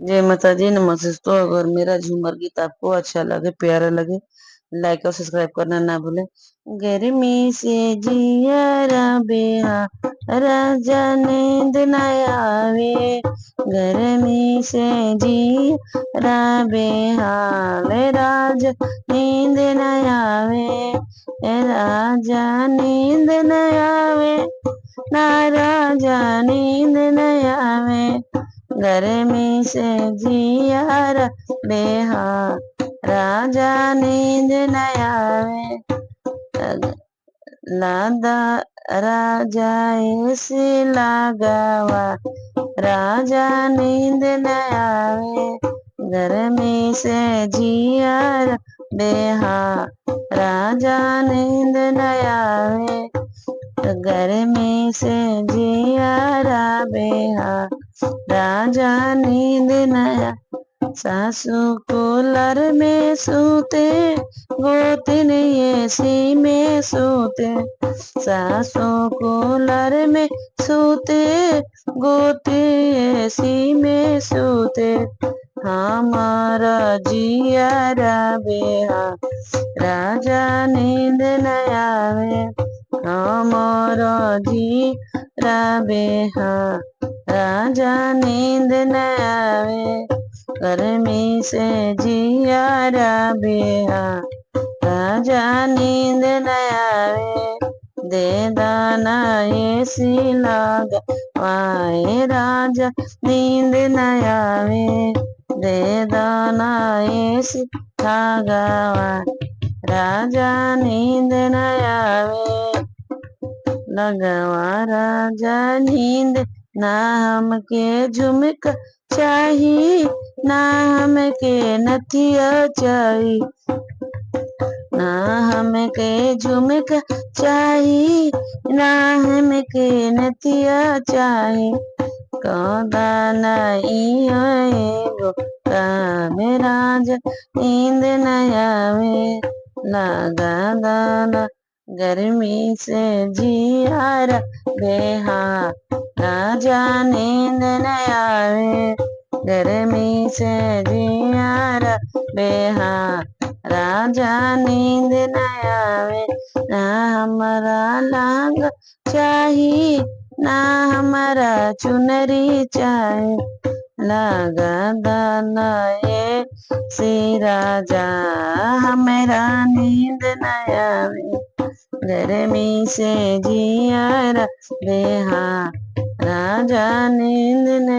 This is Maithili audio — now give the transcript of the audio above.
जय माता दी। नमस्ते दोस्तों, अगर मेरा झूमर गीत आपको अच्छा लगे, प्यारा लगे, लाइक और सब्सक्राइब करना ना भूलें। गर्मी से जिया बेहा राजा नींद न आवे, गर्मी से जिया बेहाल राजा नींद न आवे, राजा नींद न आवे, ना राजा नींद न आवे, गर्मी से जिया बेहाल राजा नींद न आवे, लादा राजा ऐसे लगावा, राजा नींद न आवे, गर्मी से जिया बेहाल राजा नींद न आवे, गर्मी से जिया बेहाल राजा नींद नया। सासू कूलर में सूते, गोतिन एसी में सूते, सासू कूलर में सूते, गोती एसी में सूते, हमारा जियारा बेहाल राजा नींद न आवे, हमारा जियारा बेहाल राजा नींद न आवे, गर्मी से जियारा बेहाल राजा नींद न आवे, दे दाना एसी लगावाए, राजा नींद न आवे, दे दाना एसी लगावाए, राजा नींद न आवे, लगवा राजा नींद ना हमके झुमका चाही, ना हमके नथिया चाही, ना हमके झुमका चाही, ना हमके नथिया चाही, कदा नहीं एगो काम राजा नींद न आवे, लगा दाना गर्मी से जियारा बेहाल राजा नींद न आवे, गर्मी से जियारा बेहाल राजा नींद न आवे, ना हमारा लहंगा चाही, ना हमारा चुनरी चाही, लगा दाना ये सी राजा हमारा नींद न आवे, गर्मी से जियारा बेहाल राजा नींद न